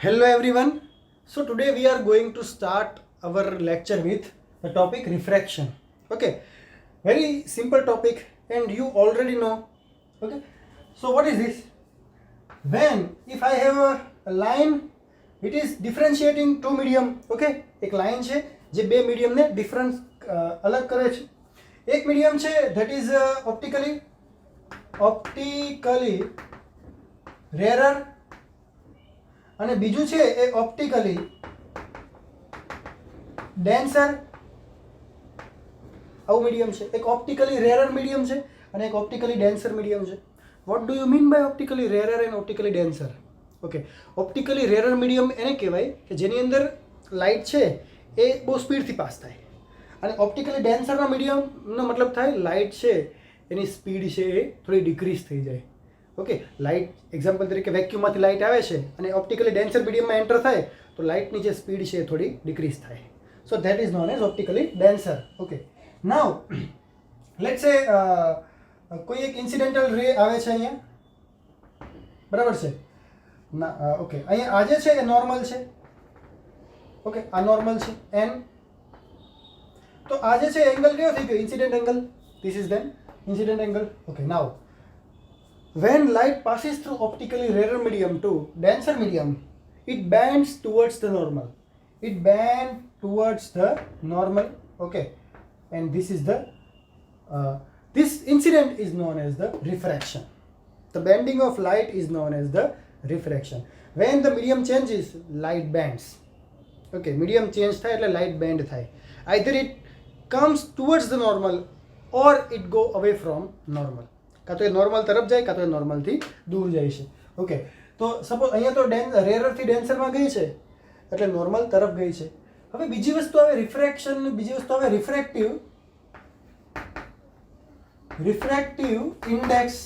Hello everyone. So today we are going to start our lecture with the topic refraction. Okay, very simple topic and you already know. Okay, so what is this? When if I have a line it is differentiating two medium. Okay, એક line છે જે બે મીડિયમને difference અલગ કરે છે. એક medium છે that is optically rarer અને બીજું છે એ ઓપ્ટિકલી ડેન્સર. આવું મીડિયમ છે. એક ઓપ્ટિકલી રેરર મીડિયમ છે અને એક ઓપ્ટિકલી ડેન્સર મીડિયમ છે. What do you mean by optically rarer and optically denser? Okay, optically rarer medium એને કહેવાય કે જેની અંદર લાઇટ છે એ બહુ સ્પીડથી પાસ થાય, અને ઓપ્ટિકલી ડેન્સરના મીડિયમનો મતલબ થાય લાઇટ છે એની સ્પીડ છે એ થોડી ડિક્રીઝ થઈ જાય. ઓકે, લાઇટ એક્ઝામ્પલ તરીકે વેક્યુમમાંથી લાઇટ આવે છે અને ઓપ્ટિકલી ડેન્સર મીડિયમમાં એન્ટર થાય તો લાઇટની જે સ્પીડ છે એ થોડી ડિક્રીઝ થાય. So that is known as optically denser. Okay, now let's say કોઈ એક ઇન્સિડેન્ટલ રે આવે છે અહીંયા, બરાબર છે ના? ઓકે, અહીંયા આજે છે એ નોર્મલ છે. ઓકે, આ નોર્મલ છે એન. તો આજે છે એંગલ કયો થઈ ગયો? Incident angle. This is then incident angle. Okay, now when light passes through optically rarer medium to denser medium, it bends towards the normal. It bends towards the normal. Okay, and this is the this incident is known as the refraction. The bending of light is known as the refraction. When the medium changes, light bends. Okay, medium change થાય એટલે light bend થાય. Either it comes towards the normal or it go away from normal. કાં તો એ normal તરફ જાય કાં તો એ નોર્મલથી દૂર જાય છે. ઓકે, તો સપોઝ અહીંયા તો રેરરથી ડેન્સરમાં ગઈ છે એટલે નોર્મલ તરફ ગઈ છે. હવે બીજી વસ્તુ આવે રિફ્રેક્શન, બીજી વસ્તુ આવે refractive index.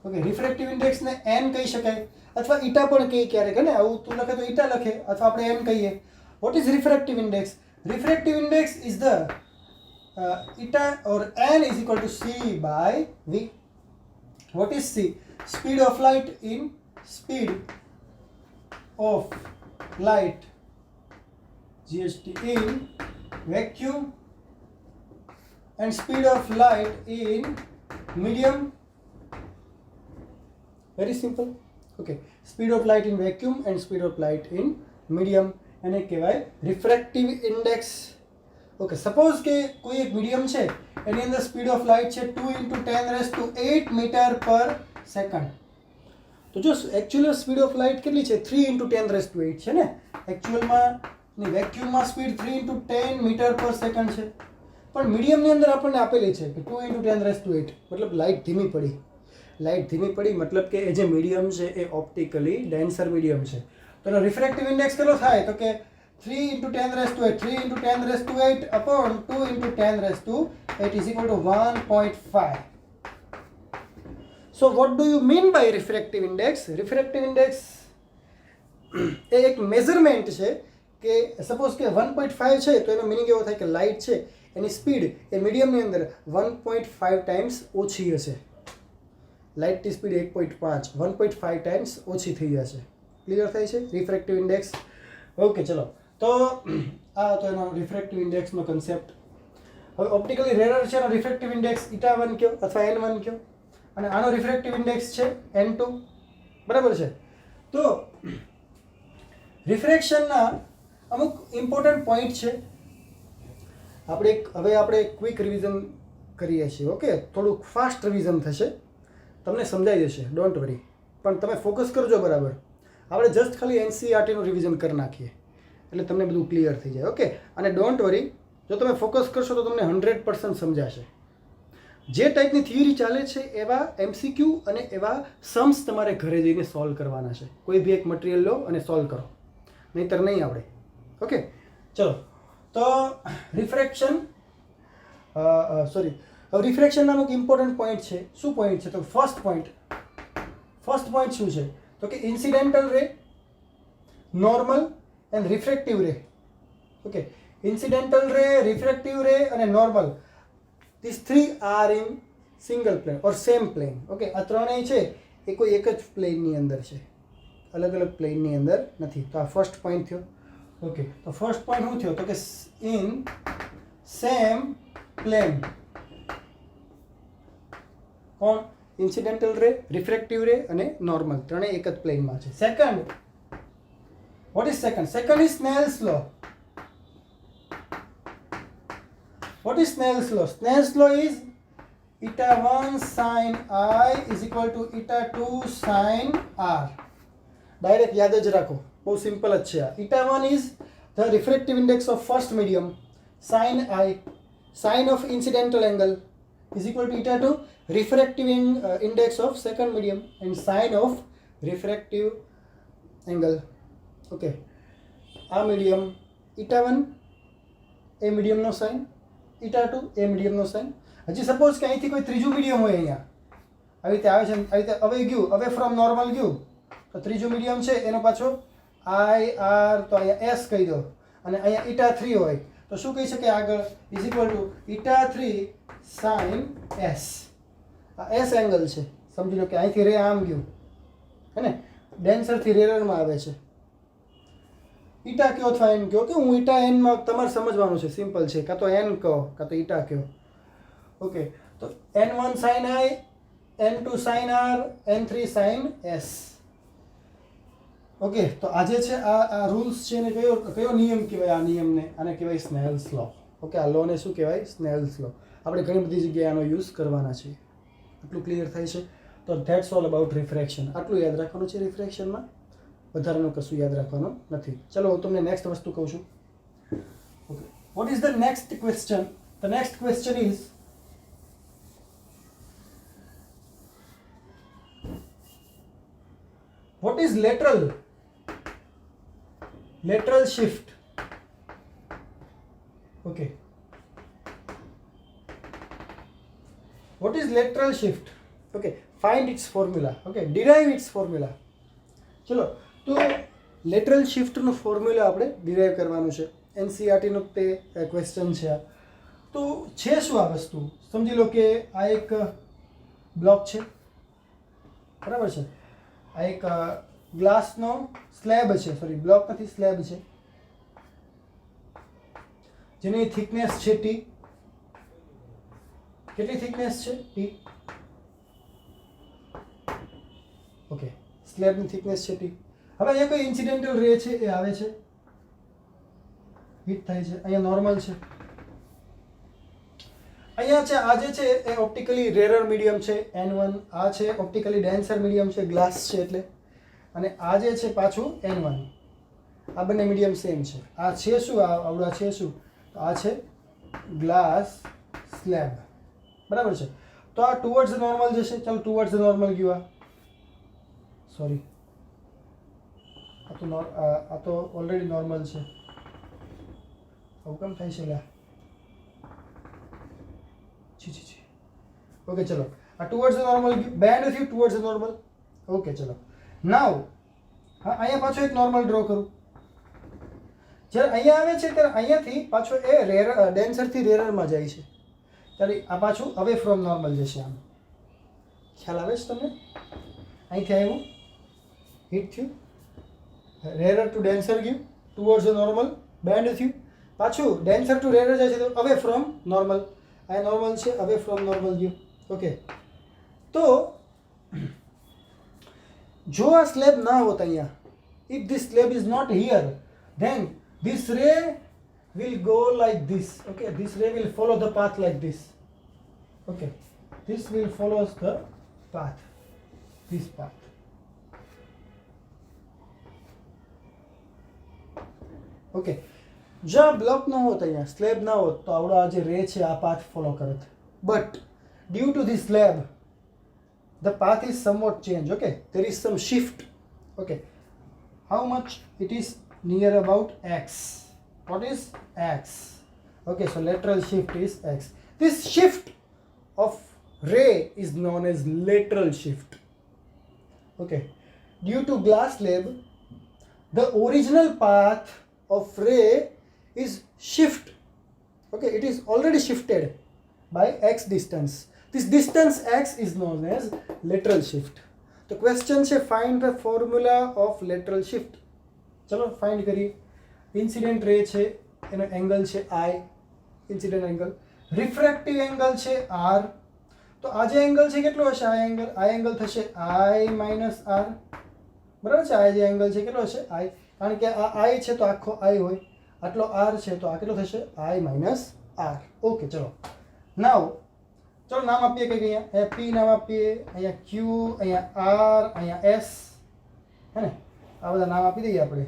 Okay, refractive ઇન્ડેક્સને N કહી શકાય અથવા ઈટા પણ કહે ક્યારેક, ને આવું તું લખે તો ઈટા લખે અથવા આપણે એન કહીએ. What is refractive index? Refractive index is the eta or n is equal to c by v. What is c? Speed of light in GST in vacuum and speed of light in medium. Very simple. Okay, speed of light in vacuum and speed of light in medium એને કહેવાય refractive index. Okay, suppose કે કોઈ એક medium છે એની અંદર speed of light છે 2 × 10⁸ metre પર second. તો જો એકચ્યુઅલ સ્પીડ ઓફ લાઇટ કેટલી છે? 3 × 10⁸ છે ને. એકચ્યુઅલમાં વેક્યુમમાં સ્પીડ 3 × 10 મીટર પર સેકન્ડ છે, પણ મીડિયમની અંદર આપણને આપેલી છે કે 2 × 10⁸. મતલબ લાઇટ ધીમી પડી. લાઇટ ધીમી પડી મતલબ કે એ જે મીડિયમ છે એ ઓપ્ટિકલી ડેન્સર મીડિયમ છે. તો એનો રિફ્રેક્ટિવ ઇન્ડેક્સ કેટલો થાય? તો કે 3 × 10⁸, 3 × 10⁸ upon 2 × 10⁸ is equal to 1.5. So what do you mean by refractive index? Refractive index એ એક મેઝરમેન્ટ છે કે સપોઝ કે 1.5 છે તો એનો મિનિંગ એવો થાય કે લાઇટ છે એની સ્પીડ એ મીડિયમની અંદર 1.5 ટાઈમ્સ ઓછી હશે. લાઇટની સ્પીડ 1.5 ટાઈમ્સ ઓછી થઈ જશે. ક્લિયર થાય છે રિફ્રેક્ટિવ ઇન્ડેક્સ? ઓકે, ચલો. તો આ તો એનો રિફ્રેક્ટિવ ઇન્ડેક્સનો કન્સેપ્ટ. હવે ઓપ્ટિકલી રેરર છે એનો રિફ્રેક્ટિવ ઇન્ડેક્સ η1 કયો અથવા n1 કયો, અને આનો રિફ્રેક્ટિવ ઇન્ડેક્સ છે n2. બરાબર છે? તો રિફ્રેક્શનના અમુક ઇમ્પોર્ટન્ટ પોઈન્ટ છે. આપણે ક્વિક રિવિઝન કરીએ છીએ. ઓકે, થોડુંક ફાસ્ટ રિવિઝન થશે, તમને સમજાઈ જશે, ડોન્ટ વરી. પણ તમે ફોકસ કરજો બરાબર. આપણે જસ્ટ ખાલી એનસીઈઆરટીનું રિવિઝન કરી નાખીએ એટલે તમને બધું ક્લિયર થઈ જાય. ઓકે, અને ડોન્ટ વરી, જો તમે ફોકસ કરશો તો તમને 100% સમજાશે. જે ટાઈપની થિયરી ચાલે છે એવા એમસીક્યુ અને એવા સમ્સ તમારે ઘરે જઈને સોલ્વ કરવાના છે. કોઈ બી એક મટીરિયલ લો અને સોલ્વ કરો, નહીંતર નહીં આવડે. ઓકે, ચલો. તો રિફ્રેક્શનના અમુક ઇમ્પોર્ટન્ટ પોઈન્ટ છે. શું પોઈન્ટ છે? તો ફર્સ્ટ પોઈન્ટ શું છે? તો કે ઇન્સિડેન્ટલ રે, નોર્મલ એન્ડ રિફ્રેક્ટિવ રે. ઓકે, ઇન્સિડેન્ટલ રે, રિફ્રેક્ટિવ રે અને normal, these three are in single plane or same plane. Okay, આ ત્રણેય છે એ કોઈ એક જ પ્લેનની અંદર છે. अलग अलग प्लेनની અંદર નથી. તો આ ફર્સ્ટ પોઈન્ટ થયો. ઓકે, તો ફર્સ્ટ પોઈન્ટ શું થયો? તો કે ઇન સેમ પ્લેન કોણ? ઇન્સિડેન્ટલ રે, રિફ્રેક્ટિવ રે અને નોર્મલ ત્રણેય એક જ પ્લેનમાં છે. Second, what is second? Second is Snell's law. What is Snell's law? Snell's law is eta1 sin I is equal to eta2 sin R. Direct યાદ જ રાખો, બહુ સિમ્પલ જ છે આ. eta1 is the refractive index of first medium, sin I, sin of incidental angle is equal to eta2 refractive index of second medium and sin of refractive angle. Okay, આ medium eta1 એ મીડિયમનો sign, eta2 એ મીડિયમનો sign. હજી suppose કે અહીંથી કોઈ ત્રીજું medium હોય, અહીંયા આવી રીતે આવે છે, આવી રીતે હવે ગયું, હવે ફ્રોમ નોર્મલ ગયું, તો ત્રીજું મીડિયમ છે એનો પાછો આઈ આર, તો અહીંયા એસ કહી દો, અને અહીંયા eta3 હોય તો શું કહી શકે આગળ? Is equal to eta3 sine S. આ એસ એંગલ છે, સમજી લો કે અહીંથી રે આમ ગયું હે ને, ડેન્સરથી રેરરમાં આવે છે. ઈટા કયો અથવા એન કયો, કે હું ઈટા એનમાં તમારે સમજવાનું છે, સિમ્પલ છે, કાં તો એન કહો કાં તો ઈટા કહો. ઓકે, તો n1 sin I, n2 sin R, n3 sin S. Okay, તો આજે છે આ રૂલ્સ છે ને કયો નિયમ કહેવાય? આ નિયમને આને કહેવાય સ્નેલ્સ લો. ઓકે, આ લોને શું કહેવાય? સ્નેલ્સ લો. આપણે ઘણી બધી જગ્યાએ આનો યુઝ કરવાના છીએ. આટલું ક્લિયર થાય છે? તો ધેટ્સ ઓલ અબાઉટ રિફ્રેક્શન. આટલું યાદ રાખવાનું છે રિફ્રેક્શનમાં, વધારાનું કશું યાદ રાખવાનું નથી. ચલો હું તમને નેક્સ્ટ વસ્તુ કહું છું. Okay, what is the next question? The next question is what is lateral shift? Okay, what is lateral shift? Okay, find its formula. Okay, derive its formula. ચલો, તો લેટરલ શિફ્ટનું ફોર્મ્યુલા આપણે ડિરાઈવ કરવાનું છે. એનસીઆરટીનો તે question છે. તો છે શું આ વસ્તુ? સમજી લો કે આ એક બ્લોક છે, બરાબર છે. આ એક ગ્લાસનો સ્લેબ છે, સોરી બ્લોક નથી, સ્લેબ છે, જેની થિકનેસ છે ટી. કેટલી થિકનેસ છે? ટી. ઓકે, સ્લેબની થિકનેસ છે ટી. હવે અહીંયા કોઈ ઇન્સિડેન્ટલ રે છે, એ આવે છે, હિટ થાય છે, અહીંયા નોર્મલ છે. અહીંયા છે આ જે છે એ ઓપ્ટિકલી રેરર મીડિયમ છે n1, આ છે ઓપ્ટિકલી ડેન્સર મીડિયમ છે, ગ્લાસ છે એટલે, અને આ જે છે પાછું n1. આ બંને મીડિયમ સેમ છે. આ છે શું? આવડા છે શું? તો આ છે ગ્લાસ સ્લેબ, બરાબર છે. તો આ ટુવર્ડ્સ નોર્મલ જશે. ચાલો ટુવર્ડ્સ નોર્મલ ગયું. આ સોરી, આ તો ઓલરેડી નોર્મલ છે. આવું કેમ થાય છે? લ્યા છી. ઓકે, ચલો આ ટુવર્ડ્સ નોર્મલ બેન્ડ થયું, ટુવર્ડ્સ નોર્મલ. ઓકે, ચલો નાવ હા અહીંયા પાછો એક નોર્મલ ડ્રો કરું. જ્યારે અહીંયા આવે છે ત્યારે અહીંયાથી પાછો એ રેરર ડેન્સરથી રેરરમાં જાય છે, ત્યારે આ પાછું અવે ફ્રોમ નોર્મલ જશે. આમ ખ્યાલ આવે છે તમને? અહીંથી આવ્યું, હિટ થયું, રેરર ટુ ડેન્સર ગયું, ટુવર્ડ્સ નોર્મલ, બેન્ડ થયું, પાછું ડેન્સર ટુ રેરર જાય છે તો અવે ફ્રોમ નોર્મલ. આ નોર્મલ છે, અવે ફ્રોમ નોર્મલ ગયું. ઓકે, તો જો આ સ્લેબ ના હોત અહીંયા, if this slab is not here, then this ray will go like this. Okay, this ray will follow the path like this. Okay, this will follow the path, this path. Okay, જો આ block ન હોત, અહીંયા slab ના હોત, તો આવડો આ જે રે છે આ પાથ ફોલો કરત. But due to this slab, the path is somewhat changed. Okay, there is some shift. Okay, how much? It is near about x. What is x? Okay, so lateral shift is x. This shift of ray is known as lateral shift. Okay, due to glass slab, the original path of ray is shift. Okay, it is already shifted by x distance. This distance x is known as lateral shift. तो question है find the formula of lateral shift. चलो find करिए। Incident ray है एनो angle है आई, incident angle. Refractive angle है are. तो आज angle है केटलो हशे? आई एंगल थशे आई माइनस आर, बराबर है। आ जे एंगल है केटलो हशे? आई, कारण के आ आई है तो आखो आई होय, आटलो आर है तो आ केटलो थशे? I minus R. ओके चलो नाउ चलो नाम आपीए कई अँ पी नाम आपीए, अँ क्यू, अँ आर, अँ एस है ने, आ बधा नाम आपी दईए आपणे।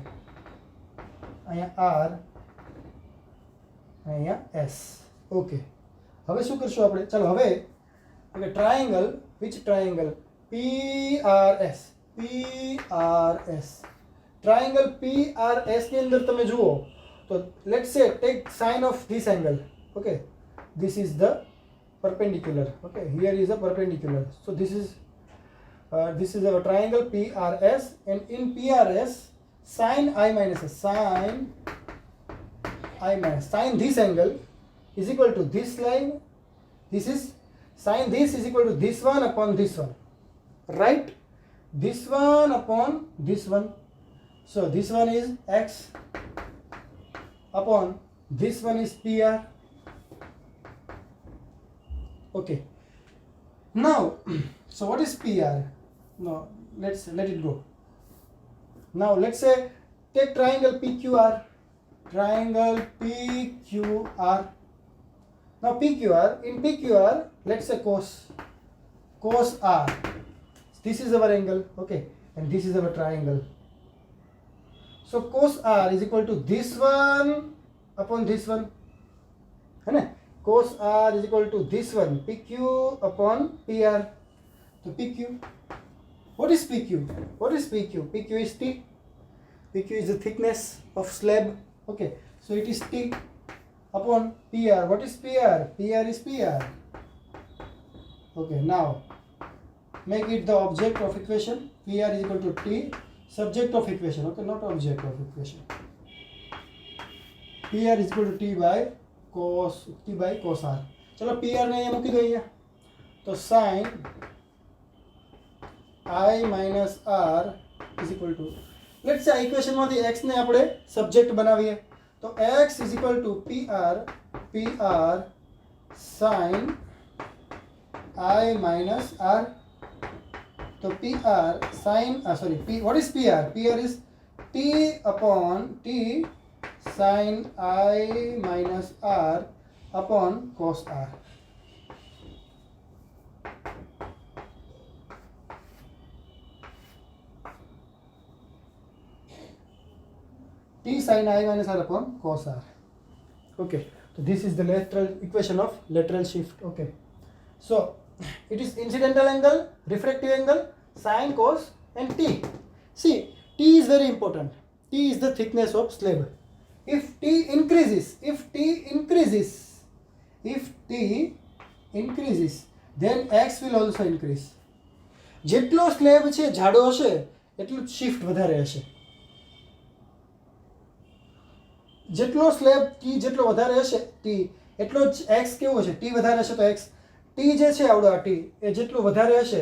अँ आर, अँ एस। ओके हवे शुं करशुं आपणे? चलो हवे triangle, which triangle? P R S, P R S. Triangle P R S ની અંદર તમે જુઓ તો let's say take sine of this angle. Okay, this is the perpendicular. Okay, here is a perpendicular. So this is our triangle PRS, and in PRS sin I minus s, sin I minus, sin this angle is equal to this line. This is sin this is equal to this one upon this one, right? This one upon this one. So this one is x upon this one is PR. Okay, now so what is PR? No, let's let it go. Now let's say take triangle PQR. Triangle PQR. Now PQR, in PQR let's say cos R. This is our angle, okay, and this is our triangle. So cos R is equal to this one upon this one, है ना? Cos R is equal to this one, PQ upon PR. So PQ, what is PQ? What is PQ? PQ is T. PQ is the thickness of slab. Okay, so it is T upon PR. What is PR? PR is PR. Okay, now make it the object of equation. PR is equal to T, subject of equation. Okay, not object of equation. PR is equal to T by cos R. चलो PR ने यहाँ मूकी दो यहाँ, तो sin I minus R is equal to, let's say equation में x ने આપણે subject બનાવીએ, તો x is equal to PR sin I minus R. तो PR sin what is PR? PR is T upon T sin I minus R upon cos R. T sin I minus R upon cos R. Okay, so this is the lateral equation of lateral shift. Okay, so it is incidental angle, refractive angle, sin, cos and T. See, T is very important. T is the thickness of slab. If T increases, then X will also increase. જેટલો slab છે જાડો હશે એટલું જ shift વધારે હશે. જેટલો slab T જેટલો વધારે હશે T એટલો જ X કેવો હશે? T વધારે હશે તો X, T જે છે આવડો આ T એ જેટલું વધારે હશે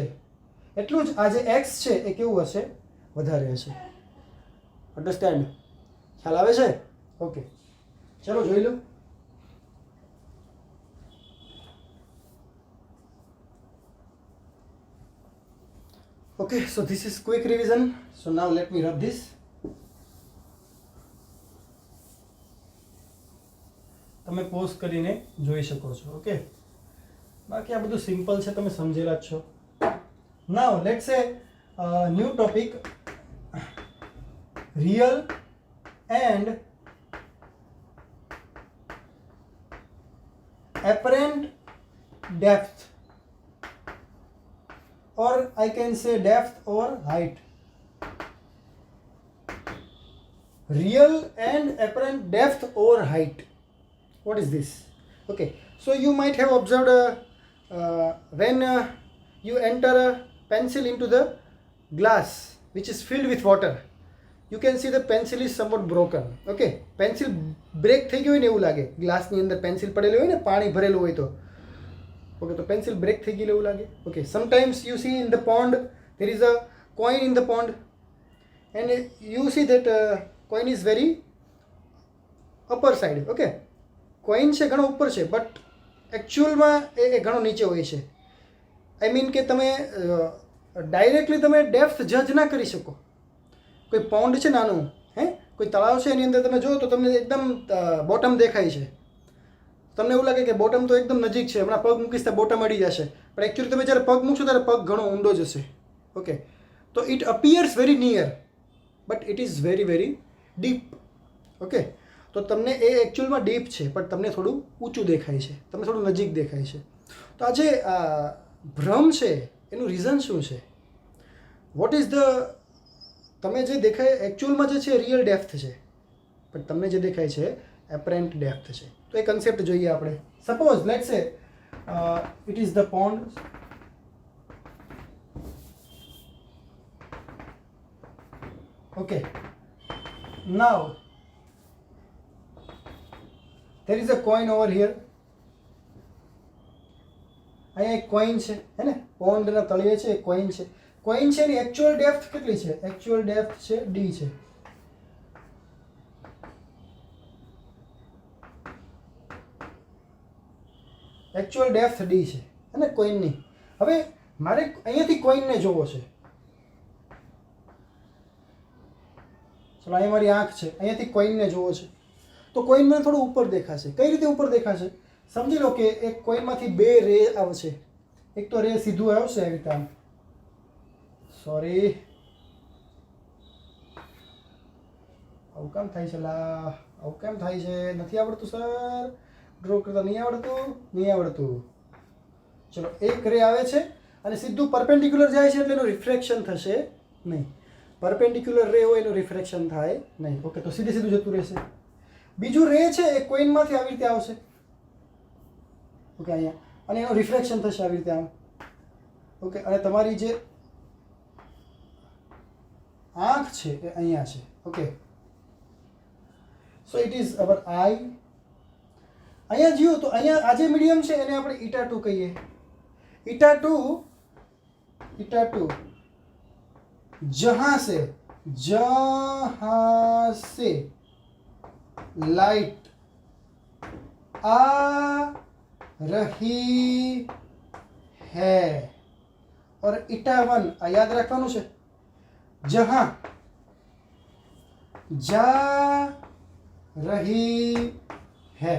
એટલું જ આ જે X છે એ કેવું હશે? વધારે હશે. અન્ડરસ્ટેન્ડ? ખ્યાલ આવે છે? ઓકે, ચલો જોઈ લો. Okay, so this is quick revision. So now let me rub this. તમે પોઝ કરીને જોઈ શકો છો. ઓકે, બાકી આ બધું સિમ્પલ છે, તમે સમજેલા જ છો. Now let's say new topic, real and apparent depth, or I can say depth or height. Real and apparent depth or height. What is this? Okay, so you might have observed when you enter a pencil into the glass which is filled with water, you can see the pencil is somewhat broken. Okay, pencil break થઈ ગયું હોય ને એવું લાગે. ગ્લાસની અંદર pencil પડેલી હોય ને, પાણી ભરેલું હોય તો. Okay, તો પેન્સિલ બ્રેક થઈ ગયેલું એવું લાગે. Okay, sometimes you see in the pond there is a coin in the pond, and you see that coin is very upper side. Okay, coin છે ઘણો ઉપર છે, બટ એકચ્યુઅલમાં એ ઘણો નીચે હોય છે. આઈ મીન કે તમે ડાયરેક્ટલી તમે ડેપ્થ જજ ના કરી શકો. કોઈ પોન્ડ છે નાનું, કોઈ તળાવ છે, એની અંદર તમે જુઓ તો તમને એકદમ બોટમ દેખાય છે. તમને એવું લાગે કે બોટમ તો એકદમ નજીક છે, હમણાં પગ મૂકીશ તો બોટમ અડી જશે, પણ એકચ્યુઅલી તમે જ્યારે પગ મૂકશો ત્યારે પગ ઘણો ઊંડો જશે. ઓકે, તો it appears very near but it is very very deep. Okay, તો તમને એ એકચ્યુઅલમાં ડીપ છે પણ તમને થોડું ઊંચું દેખાય છે, તમને થોડું નજીક દેખાય છે. તો આ જે ભ્રમ છે એનું રીઝન શું છે? વોટ ઇઝ ધ, તમે જે દેખાય એકચ્યુઅલમાં જે છે રિયલ ડેપ્થ છે, પણ તમને જે દેખાય છે એપરન્ટ ડેપ્થ છે. તો એ કન્સેપ્ટ જોઈએ આપણે. સપોઝ લેટ્સ સે it is the pond. Okay, now there is a coin over here. અહીંયા એક કોઈન છે, હે ને, પોન્ડના તળિયે છે એક કોઈન છે. કોઈન છે એની એકચ્યુઅલ ડેપ્થ કેટલી છે? એકચ્યુઅલ ડેપ્થ છે d છે. એકચ્યુઅલ ડેપ્થ d છે, હે ને, કોઈનની. હવે મારે અહીંયાથી કોઈનને જોવો છે. ચલો, અહીંયા મારી આંખ છે, અહીંયાથી કોઈનને જોવો છે. તો કોઈન મને થોડું ઉપર દેખાશે. કઈ રીતે ઉપર દેખાશે? સમજી લો કે એક કોઈનમાંથી બે રે આવશે. એક તો રે સીધું આવશે આવી રીતે આમ. સોરી, આવું કેમ થાય છે? આવું કેમ થાય છે? નથી આવડતું સર, ડ્રો કરતા નહીં આવડતું. ચલો, એક રે આવે છે અને સીધું પરપેન્ડિક્યુલર જાય છે એટલે એનું રિફ્રેક્શન થશે નહીં. પરપેન્ડિક્યુલર રે હોય એનું રિફ્રેક્શન થાય નહીં. ઓકે, તો સીધું જતું રહેશે. બીજું રે છે એ કોઈનમાંથી આવી રીતે આવશે. ઓકે, અહીંયા, અને એનું રિફ્રેક્શન થશે આવી રીતે આમ. ઓકે, અને તમારી જે આંખ છે એ અહીંયા છે. Okay, so it is our eye. અહીંયા જીવો તો અહીંયા આ જે મીડિયમ છે એને આપણે η2 કહીએ. η2 जहां से लाइट आ रही है, और η1 આ યાદ રાખવાનું છે, जहां जा रही है.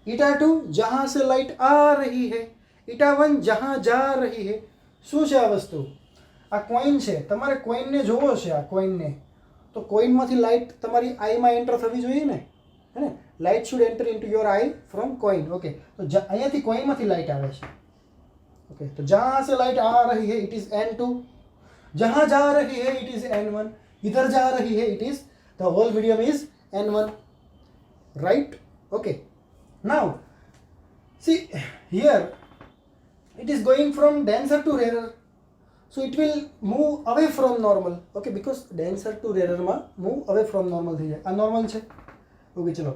η2 जहां से लाइट आ रही है, η1 जहां जा रही है. શું છે આ વસ્તુ? આ કોઈન છે, તમારે કોઈનને જોવો છે. આ કોઈનને તો કોઈનમાંથી લાઇટ તમારી આઈમાં એન્ટર થવી જોઈએ ને, હે ને? Light should enter into your I from coin. Okay, તો અહીંયાથી કોઈનમાંથી લાઇટ આવે છે. ओके, तो जहां से लाइट आ रही है इट इज N2, जहां जा रही है इट इज N1, इधर जा रही है it is the whole medium is N1, right? Okay, now see here it is going from denser to rarer, so it will move away from normal. Okay, because denser to rarer માં move away from normal થઈ જાય. આ normal છે. Okay, ચલો,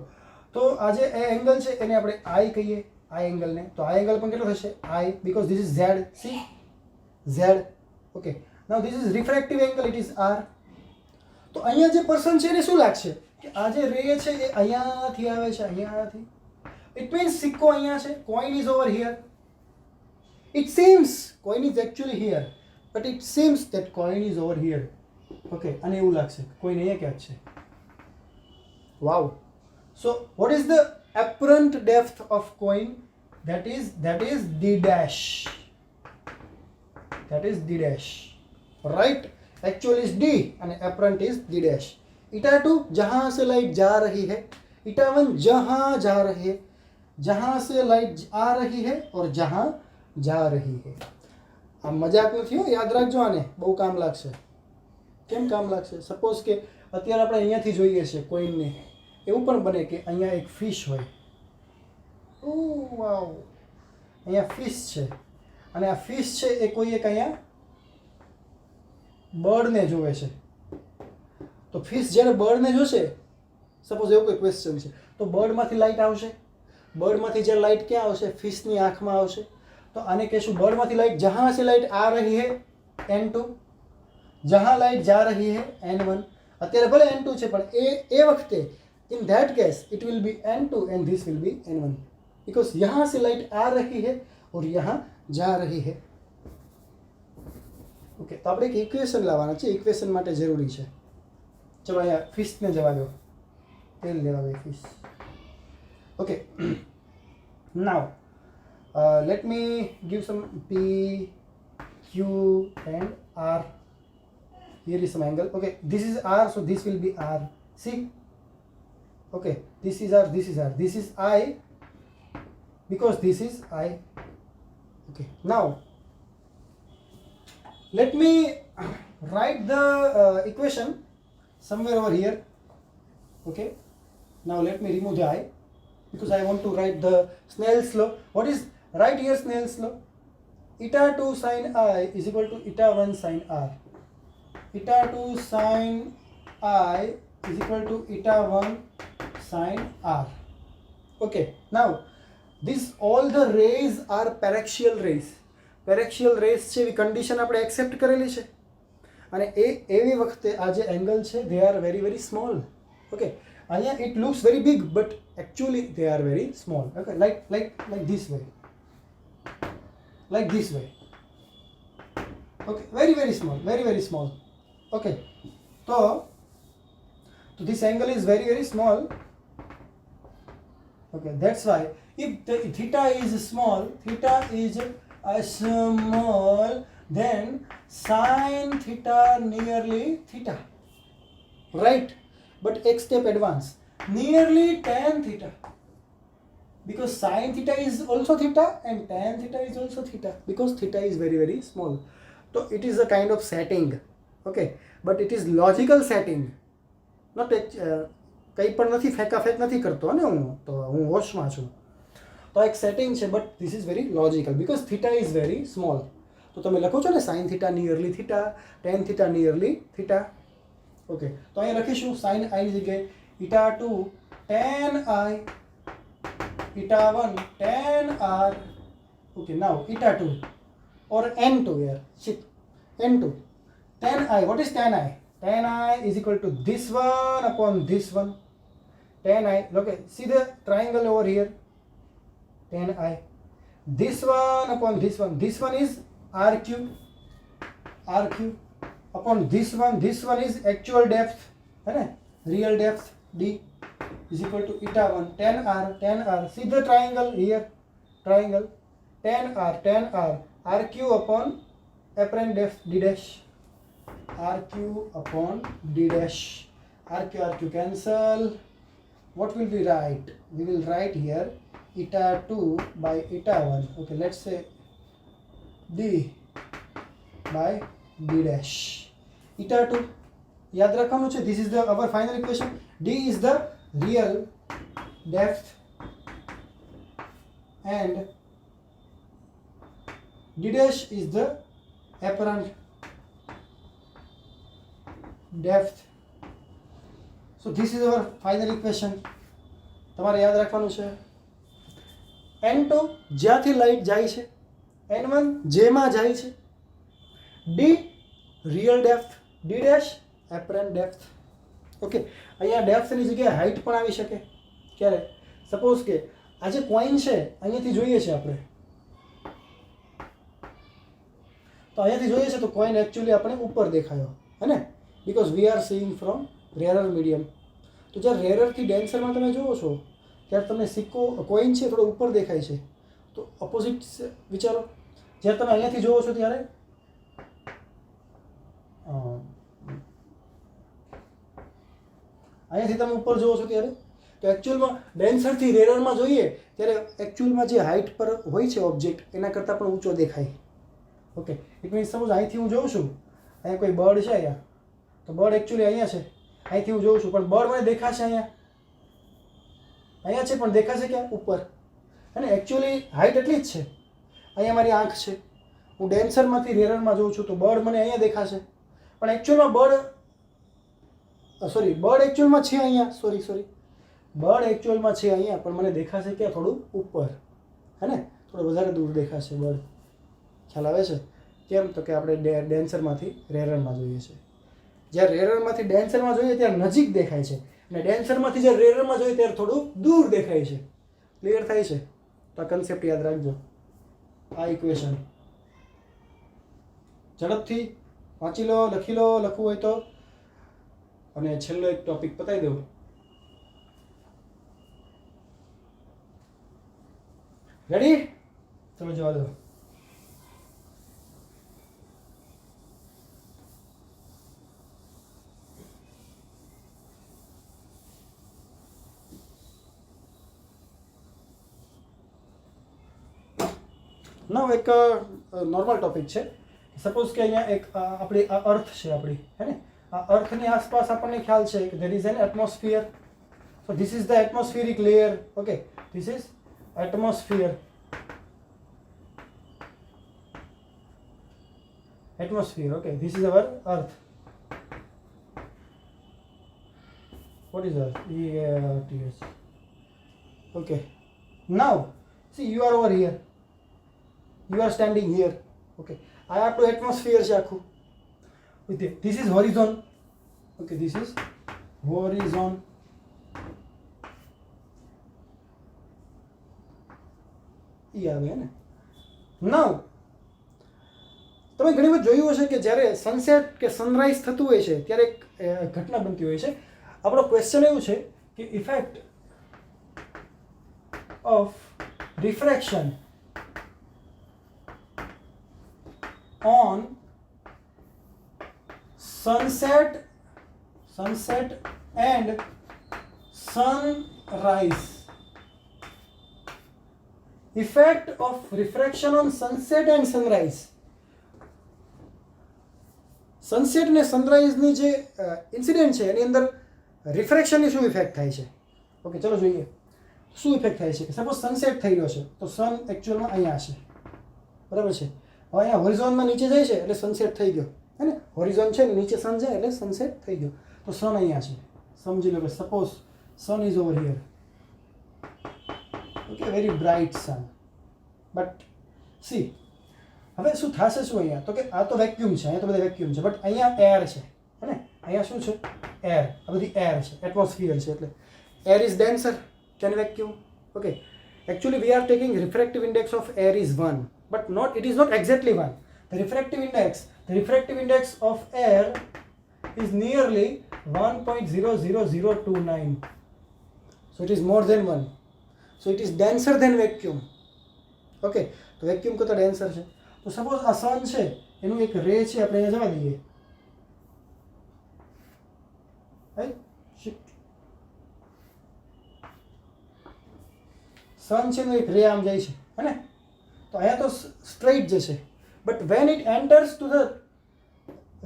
તો આ જે angle છે એને આપણે I કહીએ. આ એંગલને તો આ એંગલ પણ કેટલો થશે? I, because this is Z. See, Z. Okay, now this is refractive angle, it is R. તો અહીંયા જે પર્સન છે એને શું લાગશે કે આ જે રે છે એ અહીંયાથી આવે છે, અહીંયાથી. It means સિક્કો અહીંયા છે, coin is over here. It seems coin is actually here, but it seems that coin is over here. Okay, અને એવું લાગશે coin અહીંયા ક્યાંક છે. Wow. So what is the apparent depth of coin? That is d dash. That is d dash, right? Actual is d and apparent is d dash. eta2 जहां से light जा रही है, eta1 जहां जा रही है, जहां से लाइट आ रही है और जहां जा रही है. આ મજાક નથી હો, યાદ રાખજો. આને બહુ કામ લાગશે. કેમ કામ લાગશે? સપોઝ કે અત્યારે આપણે અહીંયાથી જોઈએ છે કોઈનને, એવું પણ બને કે અહીંયા એક ફિશ હોય. ઓ વાવ, અહીંયા ફિશ છે અને આ ફિશ છે એ કોઈ એક અહીંયા બર્ડને જોવે છે. તો ફિશ જ્યારે બર્ડને જોશે, સપોઝ એવું કોઈ ક્વેશ્ચન છે, તો બર્ડમાંથી લાઇટ આવશે. બર્ડમાંથી જ્યારે લાઇટ ક્યાં આવશે? ફિશની આંખમાં આવશે. તો આને કહેશું બર્ડમાંથી લાઇટ જહાં સે લાઇટ આ રહી હે, n2, जहाँ लाइट जा रही है n1, અત્યારે ભલે n2 છે પણ એ વખતે in that case it will be n2 and this will be n1 because यहाँ से लाइट आ रही है और यहाँ जा रही है. ओके, तो આપણે એક ઇક્વેશન લાવવાના છે. ઇક્વેશન માટે જરૂરી છે. ચલો અહીંયા ફિશને જવા દો, તેલ લેવા ગઈ fish. Okay, now let me give some p q and r. Here is some angle. Okay, this is r, so this will be r. See, okay, this is r, this is r, this is I because this is I. Okay, now let me write the equation somewhere over here. Okay, now let me remove the I because I want to write the Snell's law. What is, right here Snell's law? Eta 2 sin I is equal to eta 1 sin r. Eta 2 sin I is equal to eta 1 sin r. Okay, now this all the rays are paraxial rays. Paraxial rays છે એવી condition આપણે accept કરેલી છે અને એવી વખતે આ જે એંગલ છે they are very very small. Okay, અહીંયા it looks very big but actually they are very small. Okay, like this way, like this way. Okay, very very small, very very small. Okay, so this angle is very very small. Okay, that's why if the theta is small, then sin theta nearly theta, right? But एक step advance, nearly tan theta, because sin theta is also theta and tan theta is also theta because theta is very very small. So it is a kind of setting. Okay, but it is logical setting, not કંઈ પણ નથી, ફેંકાફેંક નથી કરતો ને હું હોશમાં છું. તો એક સેટિંગ છે but this is very logical because theta is very small. તો તમે લખો છો ને sine theta nearly theta, tan theta nearly theta. Okay, તો અહીંયા લખીશું સાઇન આઈની જગ્યાએ eta 2 tan i, eta 1 tan r. Okay, now eta 2 or n2 here, shit, n2 tan I. What is tan I? Tan I is equal to this one upon this one. Tan I, okay, see the triangle over here, tan I. This one upon this one is RQ, RQ upon this one is actual depth, real depth D is equal to eta 1 tan R, tan R. See the triangle here, triangle, tan R, RQ upon apparent depth D dash, RQ upon D dash. RQ cancel. What will we write? We will write here eta 2 by eta 1. Okay, let's say D by D dash. Eta 2 याद रखવાનું છે. This is the our final equation. D is the real depth and D dash is the apparent depth. So this is our final equation. તમારે યાદ રાખવાનું છે n2 જ્યાંથી light જાય છે, n1 જેમાં જાય છે, d real depth, d dash apparent depth. Okay, અહીંયા ડેપ્થની જગ્યાએ હાઇટ પણ આવી શકે. ક્યારે? સપોઝ કે આ જે કોઈન છે અહીંયાથી જોઈએ છે આપણે, તો અહીંયાથી જોઈએ છે તો કોઈન એકચ્યુઅલી આપણે ઉપર દેખાયો હે ને, because we are seeing from રેરર medium. તો જ્યારે રેરરથી ડેન્સરમાં તમે જુઓ છો ત્યારે તમને સિક્કો કોઈન છે થોડો ઉપર દેખાય છે. તો ઓપોઝિટ વિચારો, જ્યારે તમે અહીંયાથી જુઓ છો ત્યારે અહીંયાથી તમે ઉપર જુઓ છો ત્યારે તો એકચ્યુઅલમાં ડેન્સરથી રેરરમાં જોઈએ ત્યારે એકચ્યુઅલમાં જે હાઇટ પર હોય છે ઓબ્જેક્ટ એના કરતાં પણ ઊંચો દેખાય. ઓકે, ઇટ મીન્સ સપોઝ અહીંથી હું જોઉં છું, અહીંયા કોઈ બર્ડ છે અહીંયા, તો બર્ડ એકચ્યુઅલી અહીંયા છે, અહીંથી હું જોઉં છું પણ બર્ડ મને દેખાશે અહીંયા છે પણ દેખાશે ક્યાં? ઉપર. અને એકચ્યુઅલી હાઇટ એટલી જ છે. અહીંયા મારી આંખ છે, હું ડેન્સરમાંથી રેરરમાં જોઉં છું તો બર્ડ મને અહીંયા દેખાશે પણ એકચ્યુઅલમાં બર્ડ એકચ્યુઅલમાં છે અહીંયા, બર્ડ એકચ્યુઅલમાં છે અહીંયા પણ મને દેખાશે ક્યાં? થોડું ઉપર, હે ને, થોડું વધારે દૂર દેખાશે બર્ડ. ખ્યાલ આવે છે? કેમ? તો કે આપણે ડેન્સરમાંથી રેરરમાં જોઈએ છે. જ્યારે રેરરમાંથી ડેન્સરમાં જોઈએ ત્યારે નજીક દેખાય છે, અને ડેન્સરમાંથી જ્યારે રેરરમાં જોઈએ ત્યારે થોડું દૂર દેખાય છે. ક્લિયર થાય છે? તો આ કન્સેપ્ટ યાદ રાખજો. આ ઇક્વેશન ઝડપથી વાંચી લો, લખી લો, લખવું હોય તો. અને છેલ્લો એક ટોપિક પતાવી દઉં. રેડી? ચલો જવા દો. ના એક નોર્મલ ટોપિક છે. સપોઝ કે અહીંયા એક આપણી આ અર્થ છે આપણી, હે ને? આ અર્થની આસપાસ આપણને ખ્યાલ છે કે there is an atmosphere. So this is the atmospheric layer. Okay, this is atmosphere. Okay, this is our earth. What is earth? EARTH. Okay, now see, you are over here, you are standing here. Okay, I have to atmosphere છે આખું. This is horizon. Okay, this is horizon. આવે ને. નાઉ તમે ઘણી વાર જોયું હશે કે જ્યારે સનસેટ કે સનરાઈઝ થતું હોય છે ત્યારે એક ઘટના બનતી હોય છે. આપણો ક્વેશ્ચન એવું છે કે effect of refraction on sunset and sunrise. Effect of refraction on sunset and sunrise. Sunset ને સનરાઈઝની જે ઇન્સિડન્ટ છે એની અંદર રિફ્રેક્શનની શું ઇફેક્ટ થાય છે? ઓકે, ચલો જોઈએ શું ઇફેક્ટ થાય છે. સપોઝ સનસેટ થઈ રહ્યો છે તો સન એકચ્યુઅલમાં અહીંયા હશે, બરાબર છે. હવે અહીંયા હોરિઝોનમાં નીચે જાય છે એટલે સનસેટ થઈ ગયો, હે ને? હોરિઝોન છે ને નીચે સન જાય એટલે સનસેટ થઈ ગયો. તો સન અહીંયા છે, સમજી લો કે suppose sun is over here. Okay, very bright sun. But see, હવે શું થશે શું અહીંયા? તો કે આ તો વેક્યુમ છે, અહીંયા તો બધા વેક્યુમ છે, બટ અહીંયા એર છે, હે ને? અહીંયા શું છે? એર. આ બધી એર છે, એટમોસ્ફિયર છે. એટલે air is denser can vacuum. Okay, actually we are taking refractive index of air is 1, but it is not exactly 1. The refractive index of air is nearly 1.00029. So it is more than 1. So it is denser than vacuum. Okay, તો vacuum કરતાં denser છે. તો suppose આ સન છે એનું એક રે છે, આપણે અહીંયા જવા દઈએ. સન છે એનું એક રે આમ જાય છે, હે ને? તો અહીંયા તો સ્ટ્રેઇટ જશે, but when it enters to the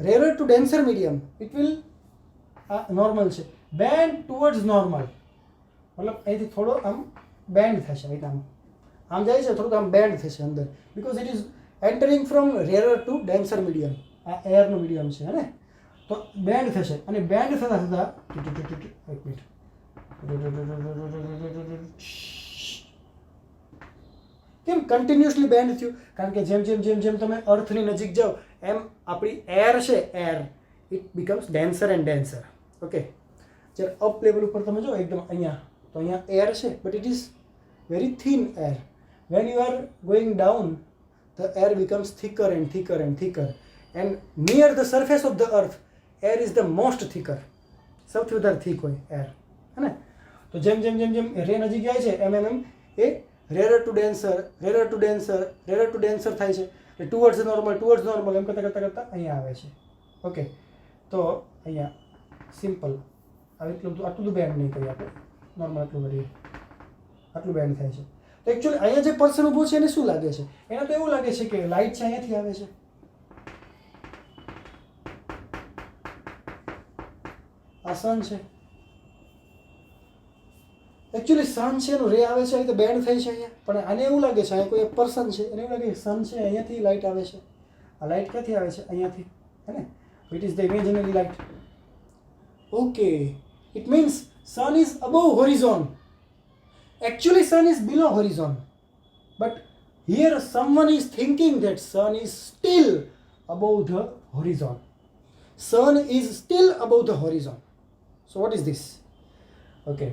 rarer to denser medium it will normal છે, બેન્ડ ટુવર્ડ્સ નોર્મલ. મતલબ અહીંથી થોડો આમ બેન્ડ થશે, આમ જાય છે થોડુંક આમ બેન્ડ થશે અંદર, because it is entering from rarer to denser medium. આ એરનું મીડિયમ છે, હે ને? તો બેન્ડ થશે, અને બેન્ડ થતાં થતાં એક મિનિટ, કેમ કન્ટિન્યુઅસલી બેન્ડ થયું? કારણ કે જેમ જેમ જેમ જેમ તમે અર્થની નજીક જાઓ એમ આપણી એર છે, air it becomes denser and denser. Okay, જ્યારે અપ લેવલ ઉપર તમે જો એકદમ અહીંયા, તો અહીંયા એર છે, but it is very thin air. When you are going down, the air becomes thicker and thicker and thicker, and near the surface of the earth air is the most thicker. સૌથી વધારે thick હોય air, હે ને? તો જેમ જેમ જેમ જેમ રે નજીક જાય છે એમ એમ એમ એ રેરર ટુ ડેન્સર થાય છે, ટુવર્ડ્સ નોર્મલ એમ કરતાં અહીંયા આવે છે. ઓકે, તો અહીંયા સિમ્પલ આટલું બધું બેન્ડ નહીં કરીએ આપણે, નોર્મલ આટલું કરીએ, આટલું બેન્ડ થાય છે. તો એકચ્યુઅલી અહીંયા જે પર્સન ઊભો છે એને શું લાગે છે? એને તો એવું લાગે છે કે લાઇટ છે અહીંયાથી આવે છે. આ સન છે, એકચ્યુઅલી સન છે એનું રે આવે છે અહીં તો બેન્ડ થઈ છે અહીંયા, પણ આને એવું લાગે છે અહીંયા કોઈ એક પર્સન છે એને એવું લાગે કે સન છે અહીંયાથી લાઇટ આવે છે. આ લાઇટ ક્યાંથી આવે છે? અહીંયાથી, હે ને? It is the imaginary light. Okay, it means sun is above horizon. Actually sun is below horizon, but here someone is thinking that sun is still above the horizon. Sun is still above the horizon. So what is this? Okay,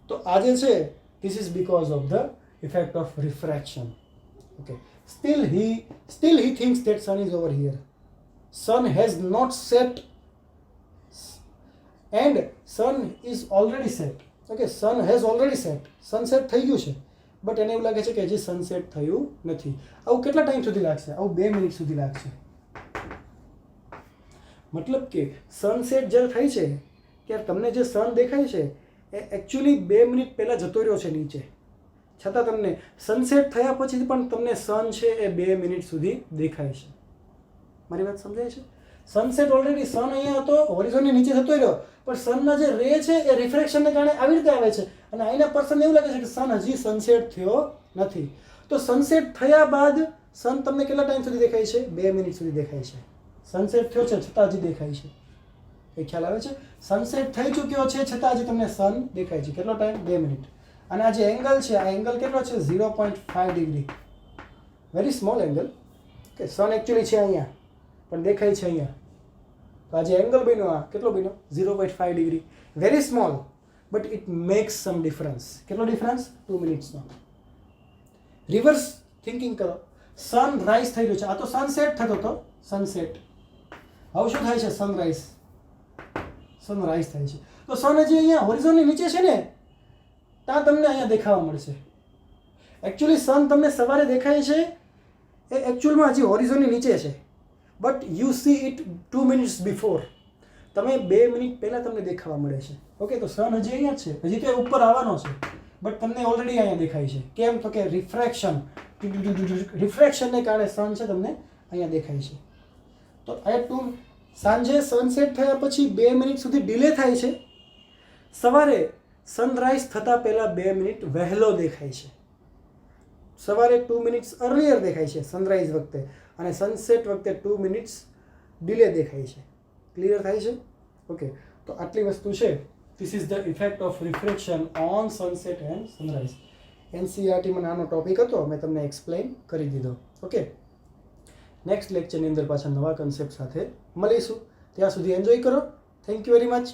તો આ જે છે this is because of the effect of refraction. Okay, still he thinks that sun is over here. Sun has not set and sun is already set. Okay, sun has already set. Sunset થઈ ગયું છે, but એને એવું લાગે છે કે હજી sunset થયું નથી. આવું કેટલા ટાઈમ સુધી લાગશે? આવું 2 મિનિટ સુધી લાગશે. મતલબ કે સનસેટ જ્યારે થાય છે ત્યારે તમને જે સન દેખાય છે એ એકચ્યુઅલી 2 મિનિટ પહેલાં જતો રહ્યો છે નીચે, છતાં તમને સનસેટ થયા પછી પણ તમને સન છે એ 2 મિનિટ સુધી દેખાય છે. મારી વાત સમજાય છે? સનસેટ ઓલરેડી સન અહીંયા હતો, હોરિઝોનની નીચે જતો રહ્યો, પણ સનના જે રે છે એ રિફ્રેક્શનને કારણે આવી રીતે આવે છે અને અહીંના પર્સનને એવું લાગે છે કે સન હજી સનસેટ થયો નથી. તો સનસેટ થયા બાદ સન તમને કેટલા ટાઈમ સુધી દેખાય છે? 2 મિનિટ સુધી દેખાય છે. સનસેટ થયો છે છતાં હજી દેખાય છે. એ ખ્યાલ આવે છે? સનસેટ થઈ ચૂક્યો છે છતાં હજી તમને સન દેખાય છે. કેટલો ટાઈમ? 2 મિનિટ. અને આ જે એંગલ છે, આ એંગલ કેટલો છે? 0.5 ડિગ્રી. Very small angle. કે સન એકચ્યુઅલી છે અહીંયા પણ દેખાય છે અહીંયા. તો આ જે એંગલ બન્યો, આ કેટલો બન્યો? 0.5 degree. Very small, but it makes some difference. કેટલો ડિફરન્સ? 2 મિનિટ્સનો. રિવર્સ થિંકિંગ કરો. સન રાઈઝ થઈ રહ્યો છે, આ તો સનસેટ થતો હતો. સનસેટ. હવે શું થાય છે? સનરાઈઝ. સનરાઈઝ થાય છે. તો સન હજી અહીંયા હોરિઝોનની નીચે છે ને, ત્યાં તમને અહીંયા દેખાવા મળશે. એકચ્યુઅલી સન તમને સવારે દેખાય છે એ એકચ્યુઅલમાં હજી હોરિઝોનની નીચે છે, but you C it 2 minutes before. તમે 2 મિનિટ પહેલાં તમને દેખાવા મળે છે. ઓકે, તો સન હજી અહીંયા જ છે, હજી તો એ ઉપર આવવાનો છે, બટ તમને ઓલરેડી અહીંયા દેખાય છે. કેમ? તો કે રિફ્રેક્શનને કારણે સન છે તમને અહીંયા દેખાય છે. તો આ સાંજે સનસેટ થયા પછી 2 મિનિટ સુધી ડિલે થાય છે. સવારે સનરાઈઝ થતાં પહેલાં 2 મિનિટ વહેલો દેખાય છે. સવારે 2 મિનિટ્સ અર્લિયર દેખાય છે સનરાઈઝ વખતે, અને સનસેટ વખતે 2 મિનિટ્સ ડિલે દેખાય છે. ક્લિયર થાય છે? ઓકે, તો આટલી વસ્તુ છે. This is the effect of refraction on sunset and sunrise. એનસીઈઆરટીમાં નાનો ટોપિક હતો, મેં તમને એક્સપ્લેન કરી દીધો. ઓકે, નેક્સ્ટ લેક્ચરની અંદર પાછા નવા કન્સેપ્ટ સાથે મળીશું. ત્યાં સુધી એન્જોય કરો. Thank you very much.